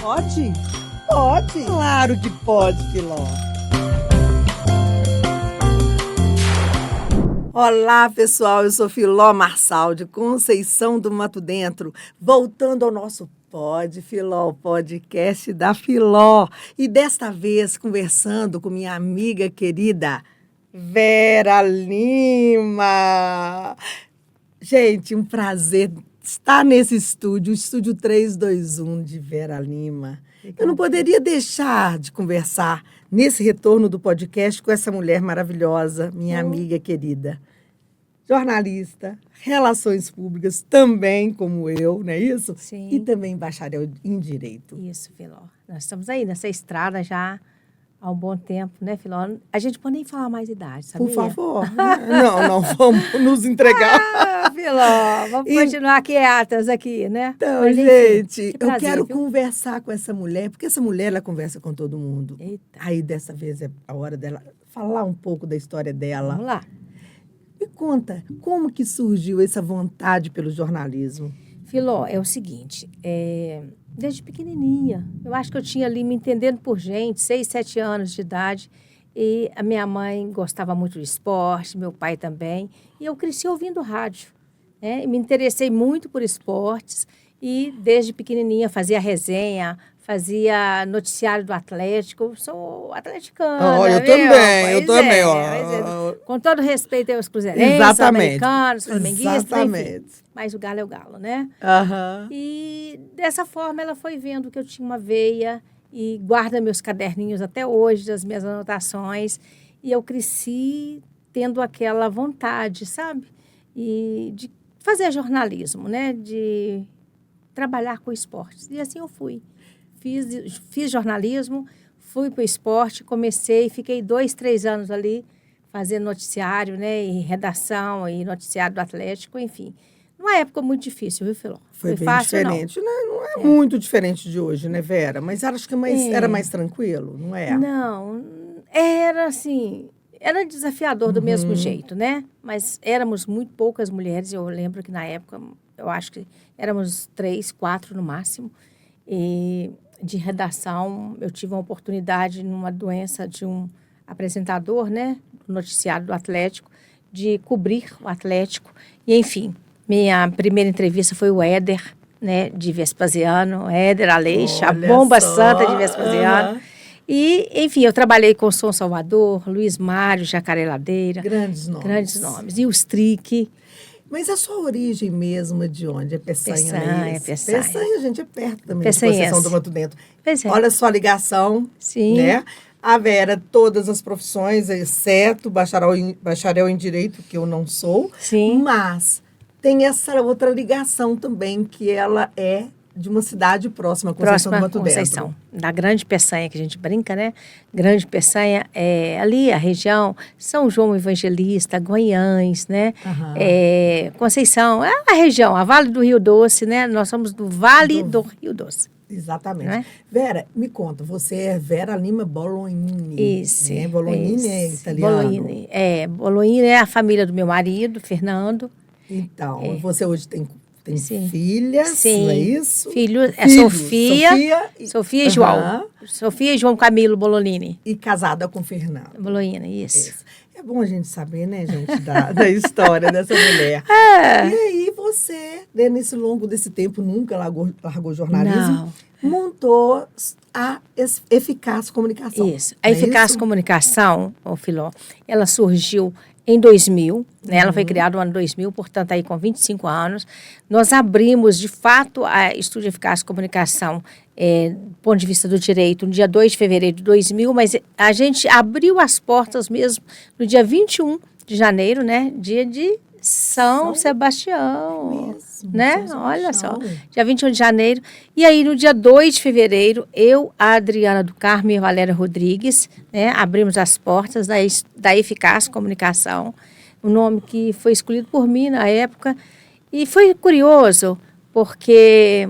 Pode? Pode. Claro que pode, Filó. Olá, pessoal. Eu sou Filó Marçal, de Conceição do Mato Dentro. Voltando ao nosso Pode, Filó, o podcast da Filó. E desta vez conversando com minha amiga querida, Vera Lima. Gente, um prazer estar nesse estúdio, o Estúdio 321 de Vera Lima. Eu não poderia deixar de conversar nesse retorno do podcast com essa mulher maravilhosa, minha amiga querida. Jornalista, relações públicas, também como eu, não é isso? Sim. E também bacharel em Direito. Isso, Filó. Nós estamos aí nessa estrada já há um bom tempo, né, Filó? A gente pode nem falar mais idade, sabia? Por favor. Não vamos nos entregar. Filó, vamos continuar quietas aqui, né? Então, mas, enfim, gente, que prazer, eu quero viu? conversar com essa mulher, porque essa mulher, ela conversa com todo mundo. Eita. Aí, dessa vez, é a hora dela falar um pouco da história dela. Vamos lá. Me conta, como que surgiu essa vontade pelo jornalismo? Filó, é o seguinte, desde pequenininha, eu acho que eu tinha ali me entendendo por gente, 6, 7 anos de idade, e a minha mãe gostava muito de esporte, meu pai também, e eu cresci ouvindo rádio, né? E me interessei muito por esportes, e desde pequenininha fazia resenha, fazia noticiário do Atlético, sou atleticana. Eu também. Com todo respeito aos cruzeirenses, Exatamente. Americanos, flamenguistas, Exatamente. enfim. Mas o galo é o galo, né? Aham. E dessa forma ela foi vendo que eu tinha uma veia e guarda meus caderninhos até hoje, das minhas anotações. E eu cresci tendo aquela vontade, sabe? E de fazer jornalismo, né? De trabalhar com esportes. E assim eu fui. Fiz jornalismo, fui para o esporte, comecei, fiquei 2, 3 anos ali fazendo noticiário, né? E redação e noticiário do Atlético, enfim. Numa época muito difícil, viu, Filó? Foi bem fácil, diferente. Não é muito diferente de hoje, né, Vera? Mas acho que era mais tranquilo, não é? Não, era assim, era desafiador do mesmo jeito, né? Mas éramos muito poucas mulheres, eu lembro que na época, eu acho que éramos 3, 4 no máximo, e de redação, eu tive uma oportunidade numa doença de um apresentador, né, do noticiário do Atlético, de cobrir o Atlético, e enfim, minha primeira entrevista foi o Éder, né, de Vespasiano, Éder Aleixo, a bomba santa de Vespasiano. E, enfim, eu trabalhei com o Som Salvador, Luiz Mário, Jacaré Ladeira. Grandes nomes. E o Strick. Mas a sua origem mesmo é de onde? É Peçanha, Peçanha. Peçanha, gente, é perto também Peçanhense. de Conceição do Mato Dentro. Pois é. Olha só a ligação, Sim. né? A Vera, todas as profissões, exceto bacharel em Direito, que eu não sou. Sim. Mas tem essa outra ligação também, que ela é de uma cidade próxima, Conceição do Mato Conceição, Dentro. da Grande Peçanha, que a gente brinca, né? Grande Peçanha é ali a região São João Evangelista, Goiães, né? Conceição, é a região, a Vale do Rio Doce, né? Nós somos do Vale do Rio Doce. Exatamente. É? Vera, me conta, você é Vera Lima Bolognini. Isso. Né? Bolognini é italiano. Bolognini é a família do meu marido, Fernando. Então, você hoje tem Sim. filhas, Sim. não é isso? Filhos, Sofia e João. Sofia e João Camilo Bolognini. E casada com Fernando. Bolognini, isso. É bom a gente saber, né, gente, da história dessa mulher. E aí você, né, nesse longo desse tempo, nunca largou jornalismo, montou a Eficaz Comunicação. Isso. A Eficaz Comunicação, Filó, ela surgiu em 2000, né? Ela foi criada no ano 2000, portanto, aí com 25 anos. Nós abrimos, de fato, a Estúdio Eficaz Comunicação, do ponto de vista do direito, no dia 2 de fevereiro de 2000, mas a gente abriu as portas mesmo no dia 21 de janeiro, né? Dia de São Sebastião, mesmo, né? São Olha Sebastião. só, dia 21 de janeiro. E aí, no dia 2 de fevereiro, eu, a Adriana do Carmo e a Valéria Rodrigues, né, abrimos as portas da Eficaz Comunicação, o nome que foi escolhido por mim na época. E foi curioso, porque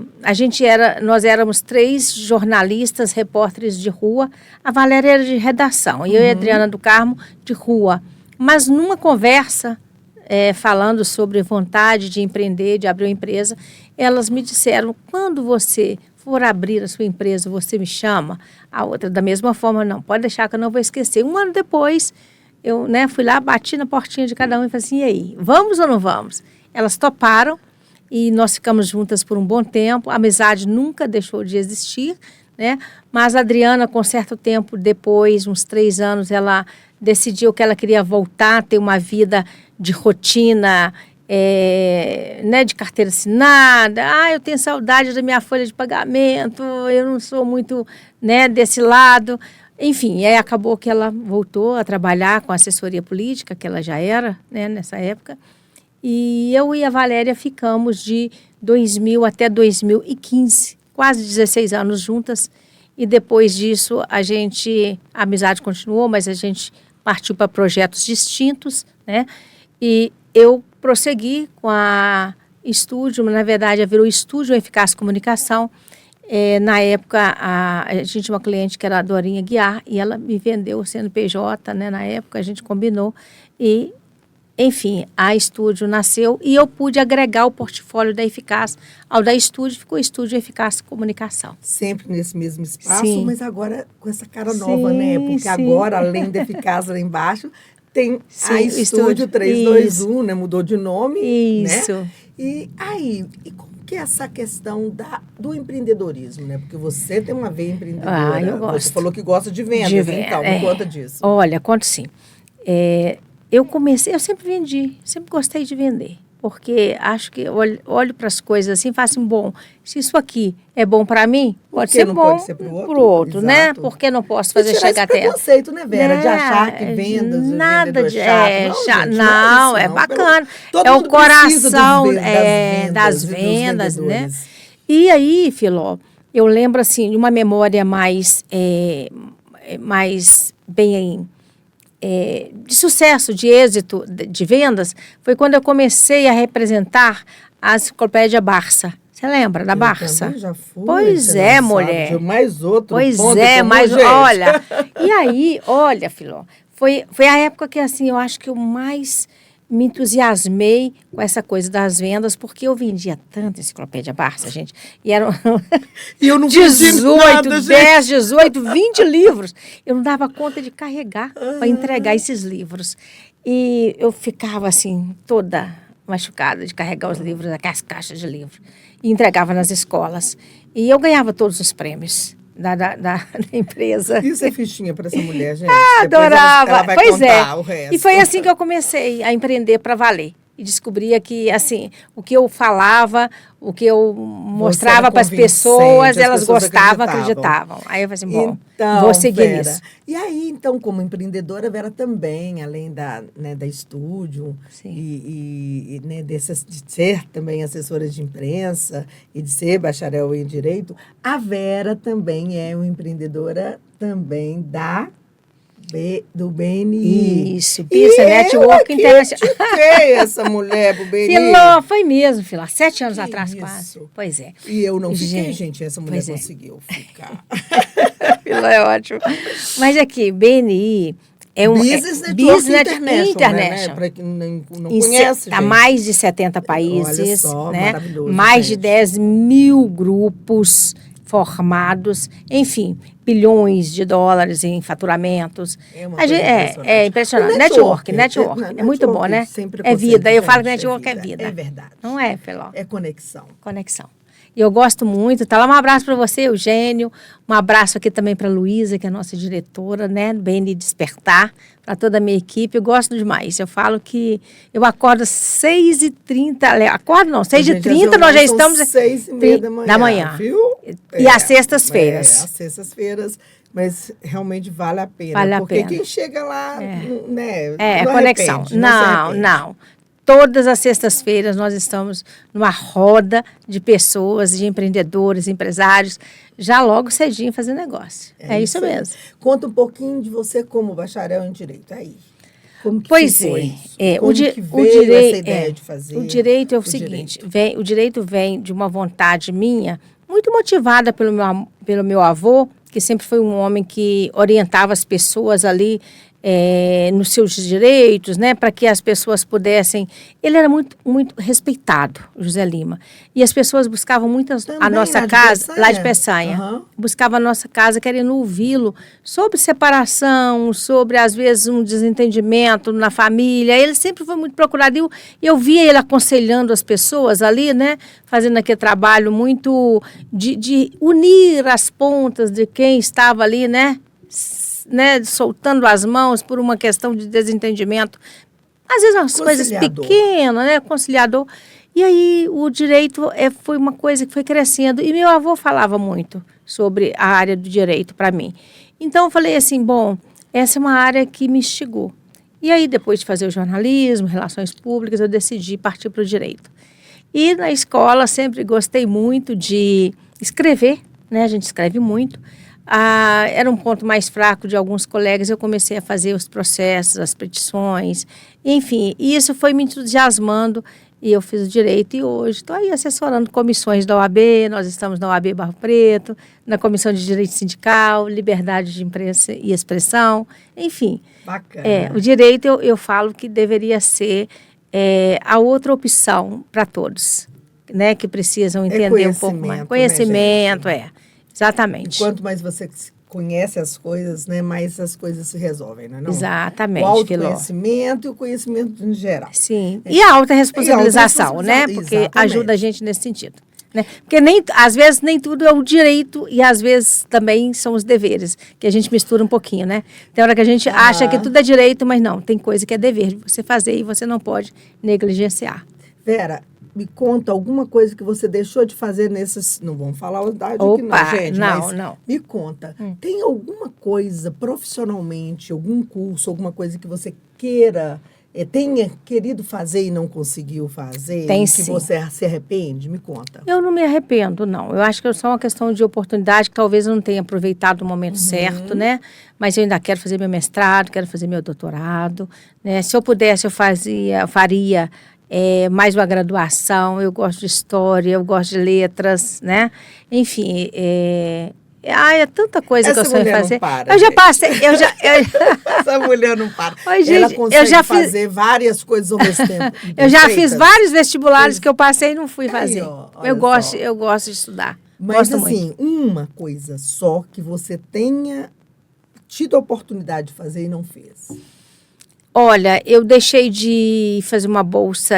nós éramos 3 jornalistas, repórteres de rua. A Valéria era de redação, e eu e a Adriana do Carmo de rua. Mas numa conversa, falando sobre vontade de empreender, de abrir uma empresa, elas me disseram, quando você for abrir a sua empresa, você me chama? A outra, da mesma forma, não, pode deixar que eu não vou esquecer. Um ano depois, eu, né, fui lá, bati na portinha de cada um e falei assim, e aí, vamos ou não vamos? Elas toparam e nós ficamos juntas por um bom tempo. A amizade nunca deixou de existir, né? Mas a Adriana, com certo tempo depois, uns 3 anos, ela decidiu que ela queria voltar a ter uma vida de rotina, né, de carteira assinada. Eu tenho saudade da minha folha de pagamento, eu não sou muito, né, desse lado. Enfim, aí acabou que ela voltou a trabalhar com assessoria política, que ela já era, né, nessa época. E eu e a Valéria ficamos de 2000 até 2015, quase 16 anos juntas. E depois disso, a amizade continuou, mas a gente partiu para projetos distintos, né? E eu prossegui com a Estúdio, na verdade, virou Estúdio Eficaz Comunicação. Na época, a gente tinha uma cliente que era a Dorinha Guiar, e ela me vendeu o CNPJ, né? Na época, a gente combinou e, enfim, a Estúdio nasceu e eu pude agregar o portfólio da Eficaz ao da Estúdio, ficou Estúdio Eficaz Comunicação. Sempre nesse mesmo espaço, Sim. mas agora com essa cara nova, né? Porque agora, além da Eficaz lá embaixo, tem a Estúdio 321, né? Mudou de nome, Isso. Né? E aí, como que é essa questão do empreendedorismo, né? Porque você tem uma veia empreendedora. Eu gosto. Você falou que gosta de vendas, então, me conta disso. Olha, conto sim. Eu sempre vendi, sempre gostei de vender. Porque acho que olho para as coisas assim e falo assim, bom, se isso aqui é bom para mim, pode ser bom pode ser para o outro, né? Porque não posso fazer chegar até... Esse preconceito, né, Vera? De achar que vendas, nada de chato. Não, é bacana. Todo é mundo o coração das vendas, né? E aí, Filó, eu lembro assim de uma memória mais bem... de sucesso, de êxito, de vendas, foi quando eu comecei a representar a Enciclopédia Barça. Você lembra da Barça? Já fui, pois é, mulher. Mais outro. Pois é, mas olha. E aí, olha, Filó, foi a época que assim, eu acho que eu mais me entusiasmei com essa coisa das vendas, porque eu vendia tanto Enciclopédia Barça, gente. E eram e eu não 18, 10, 18, 20 livros. Eu não dava conta de carregar para entregar esses livros. E eu ficava assim, toda machucada de carregar os livros, aquelas caixas de livros. E entregava nas escolas. E eu ganhava todos os prêmios da empresa. Isso é fichinha para essa mulher, gente. Adorava. Ela vai pois contar o resto. E foi assim que eu comecei a empreender para valer. E descobria que, assim, o que eu falava, o que eu mostrava para as pessoas, elas gostavam, acreditavam. Aí eu falei assim, bom, então, vou seguir Vera, nisso. E aí, então, como empreendedora, Vera também, além da Estúdio, né, de ser também assessora de imprensa e de ser bacharel em Direito, a Vera também é uma empreendedora também do BNI. Isso, Business Network International. Essa mulher pro BNI. Filó, foi mesmo, Filó, 7 anos atrás quase. Pois é. E eu não fiquei, gente, essa mulher conseguiu ficar. Filó é ótimo. Mas aqui, BNI é um... Business Network International. Né? Para quem não conhece, há mais de 70 países. Olha só, né? Maravilhoso. Mais de 10 mil grupos formados, enfim, bilhões de dólares em faturamentos. É impressionante. Network. É muito bom, né? É vida. Eu falo que network é vida. É verdade. Não é, Filó? É conexão. E eu gosto muito. Tá lá, um abraço para você, Eugênio. Um abraço aqui também para a Luísa, que é a nossa diretora, né? BNI Despertar, para toda a minha equipe. Eu gosto demais. Eu falo que eu acordo às 6h30. Acordo não, 6h30 nós já estamos... 6h30 da manhã. Viu? E às sextas-feiras. Às sextas-feiras. Mas realmente vale a pena. Vale a porque pena. Quem chega lá, né? É conexão. Não. Todas as sextas-feiras nós estamos numa roda de pessoas, de empreendedores, empresários, já logo cedinho fazendo negócio. É isso mesmo. Conta um pouquinho de você como bacharel em Direito. Aí. Como que ficou isso? Como que veio essa ideia de fazer? O direito é o seguinte, o direito vem de uma vontade minha, muito motivada pelo meu avô, que sempre foi um homem que orientava as pessoas ali nos seus direitos, né, para que as pessoas pudessem... Ele era muito, muito respeitado, José Lima. E as pessoas buscavam muito a nossa casa, lá de Peçanha. Uhum. Buscavam a nossa casa querendo ouvi-lo sobre separação, sobre, às vezes, um desentendimento na família. Ele sempre foi muito procurado. E eu via ele aconselhando as pessoas ali, né, fazendo aquele trabalho muito de unir as pontas de quem estava ali, né, soltando as mãos por uma questão de desentendimento. Às vezes umas coisas pequenas, né? Conciliador. E aí o direito foi uma coisa que foi crescendo. E meu avô falava muito sobre a área do direito para mim. Então eu falei assim, bom, essa é uma área que me instigou. E aí depois de fazer o jornalismo, relações públicas, eu decidi partir para o direito. E na escola sempre gostei muito de escrever, né? A gente escreve muito. Era um ponto mais fraco de alguns colegas, eu comecei a fazer os processos, as petições, enfim, e isso foi me entusiasmando e eu fiz o direito e hoje estou aí assessorando comissões da OAB, nós estamos na OAB Barro Preto, na Comissão de Direito Sindical, Liberdade de Imprensa e Expressão, enfim. Bacana. O direito eu falo que deveria ser a outra opção para todos, né, que precisam entender um pouco mais. Conhecimento, né, exatamente. E quanto mais você conhece as coisas, né, mais as coisas se resolvem, não é? Exatamente. O autoconhecimento e o conhecimento em geral. Sim. E a autorresponsabilização, né? Porque exatamente. Ajuda a gente nesse sentido. Né? Porque às vezes nem tudo é o direito e às vezes também são os deveres, que a gente mistura um pouquinho, né? Tem hora que a gente acha que tudo é direito, mas não, tem coisa que é dever de você fazer e você não pode negligenciar. Vera, me conta alguma coisa que você deixou de fazer nesses... Não vamos falar a idade aqui não, gente. Não. Me conta, tem alguma coisa profissionalmente, algum curso, alguma coisa que você tenha querido fazer e não conseguiu fazer? Tem que sim. você se arrepende? Me conta. Eu não me arrependo, não. Eu acho que é só uma questão de oportunidade, que talvez eu não tenha aproveitado o momento certo, né? Mas eu ainda quero fazer meu mestrado, quero fazer meu doutorado, né? Se eu pudesse, eu faria... mais uma graduação, eu gosto de história, eu gosto de letras, né? Enfim, é tanta coisa que eu sonho fazer. Não para, eu já passei, Essa mulher não para. Oi, gente, ela consegue fazer várias coisas ao mesmo tempo. Eu já fiz vários vestibulares que eu passei e não fui fazer. Aí, eu gosto de estudar. Mas gosto assim, muito. uma coisa só que você tenha tido a oportunidade de fazer e não fez. Olha, eu deixei de fazer uma bolsa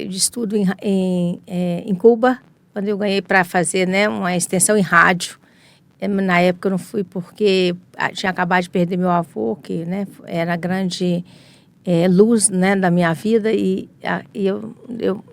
de estudo em Cuba, quando eu ganhei para fazer, né, uma extensão em rádio. Na época eu não fui porque tinha acabado de perder meu avô, que, né, era a grande luz, né, da minha vida, e eu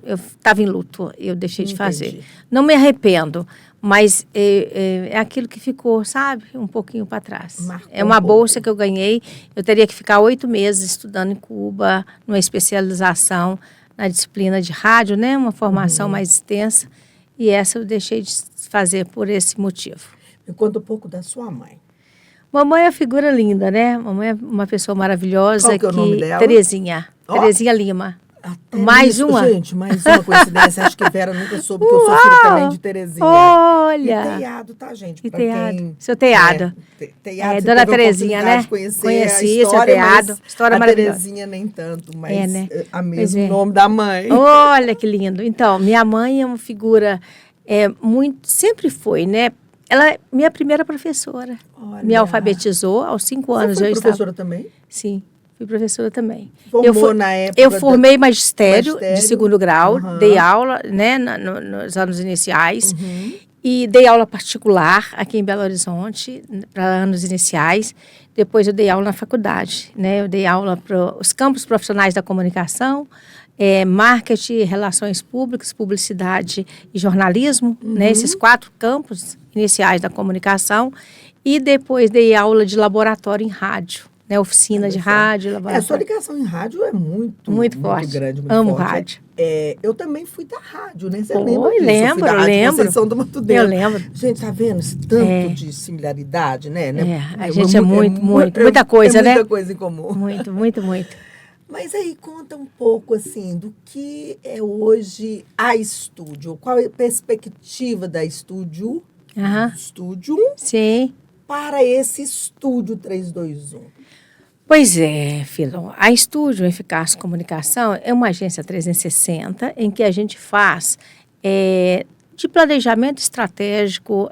estava em luto, eu deixei de fazer. Não me arrependo, mas é aquilo que ficou, sabe, um pouquinho para trás. É uma bolsa que eu ganhei, eu teria que ficar 8 meses estudando em Cuba, numa especialização na disciplina de rádio, né, uma formação mais extensa, e essa eu deixei de fazer por esse motivo. Me conta um pouco da sua mãe. Mamãe é uma figura linda, né? Mamãe é uma pessoa maravilhosa. Qual que é o nome dela? Terezinha. Terezinha Lima. Mais uma? Gente, mais uma coincidência. Acho que Vera nunca soube que eu sou filha também de Terezinha. Olha! E Teiado, tá, gente? E Teiado. Seu Teiado. Dona Terezinha, né? Conheci, seu Teiado. História maravilhosa. A Terezinha nem tanto, mas né? a mesmo nome da mãe. Olha que lindo. Então, minha mãe é uma figura sempre foi, né? Ela é minha primeira professora. Olha. Me alfabetizou aos 5 anos. Você foi professora também? Sim, fui professora também. Formou na época? Eu formei magistério de 2º grau, dei aula, né, nos anos iniciais, e dei aula particular aqui em Belo Horizonte, para anos iniciais. Depois eu dei aula na faculdade, né? Eu dei aula para os campos profissionais da comunicação, marketing, relações públicas, publicidade e jornalismo, né? Esses 4 campos iniciais da comunicação, e depois dei aula de laboratório em rádio, né? Oficina de rádio, laboratório. A sua ligação em rádio é muito forte. Grande, muito Amo forte. rádio. Eu também fui da rádio, né? Você lembra disso? Eu lembro. Vocês são do Mato Dentro. Eu lembro. Gente, tá vendo esse tanto de similaridade, né? A gente muita coisa, né? Muita coisa em comum. Muito, muito, muito. Mas aí conta um pouco, assim, do que é hoje a Estúdio. Qual é a perspectiva da Estúdio? Aham. Estúdio. Sim. Para esse Estúdio 321. Pois é, Filó. A Estúdio Eficaz Comunicação é uma agência 360 em que a gente faz de planejamento estratégico,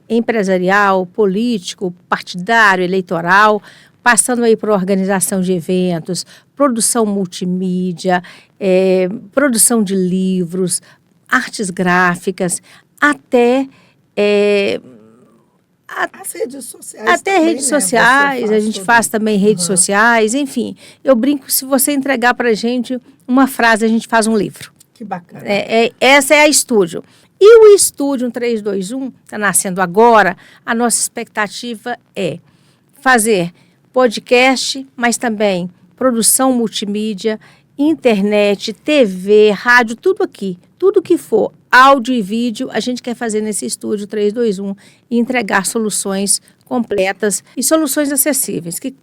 empresarial, político, partidário, eleitoral, passando aí por organização de eventos, produção multimídia, produção de livros, artes gráficas, até As redes sociais até também, redes né? sociais, a gente tudo. faz também redes sociais, enfim. Eu brinco, se você entregar para a gente uma frase, a gente faz um livro. Que bacana. Essa é a Estúdio. E o Estúdio 321 está nascendo agora. A nossa expectativa é fazer podcast, mas também produção multimídia, internet, TV, rádio, tudo aqui. Tudo que for áudio e vídeo, a gente quer fazer nesse Estúdio 321 e entregar soluções completas e soluções acessíveis, que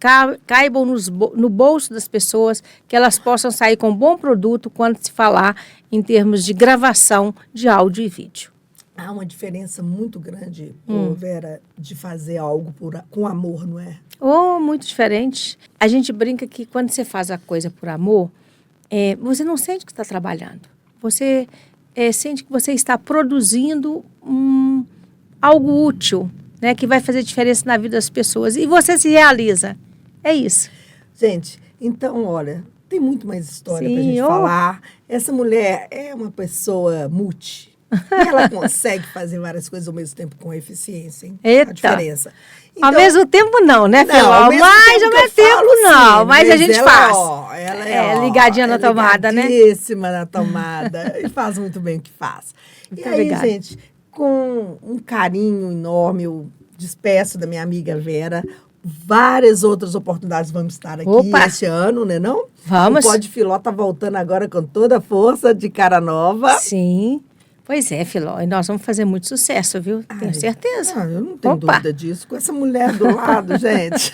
caibam no bolso das pessoas, que elas possam sair com um bom produto quando se falar em termos de gravação de áudio e vídeo. Há uma diferença muito grande, Vera, de fazer algo com amor, não é? Muito diferente. A gente brinca que quando você faz a coisa por amor, você não sente que está trabalhando. Você sente que você está produzindo algo útil, né, que vai fazer diferença na vida das pessoas. E você se realiza. É isso. Gente, então, olha, tem muito mais história para a gente falar. Essa mulher é uma pessoa multi. E ela consegue fazer várias coisas ao mesmo tempo com eficiência, hein? Eita. A diferença. Então, ao mesmo tempo não, né, Filó? ao mesmo tempo não. Sim, mas a gente ela, faz. Ela é ligadinha na tomada, né? Ligadíssima na tomada. E faz muito bem o que faz. Muito e aí, obrigada. gente, com um carinho enorme, eu despeço da minha amiga Vera. Várias outras oportunidades vamos estar aqui este ano, né não? Vamos. O Pod Filó tá voltando agora com toda a força, de cara nova. Sim. Pois é, Filó. E nós vamos fazer muito sucesso, viu? Tenho certeza. Eu não tenho dúvida disso. Com essa mulher do lado, gente.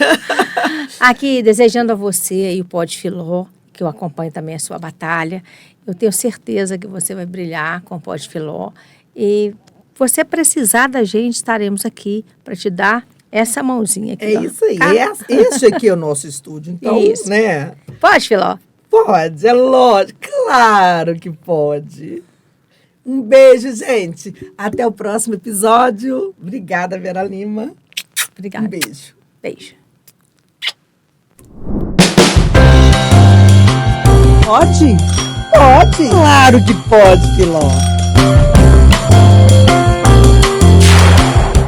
Aqui, desejando a você e o Pod Filó, que eu acompanho também a sua batalha. Eu tenho certeza que você vai brilhar com o Pod Filó. E você precisar da gente, estaremos aqui para te dar essa mãozinha aqui. Isso aí. Esse aqui é o nosso estúdio. Então, isso. Né? Pode, Filó? Pode, é lógico. Claro que pode. Um beijo, gente. Até o próximo episódio. Obrigada, Vera Lima. Obrigada. Um beijo. Beijo. Pode? Pode. Claro que pode, Filó.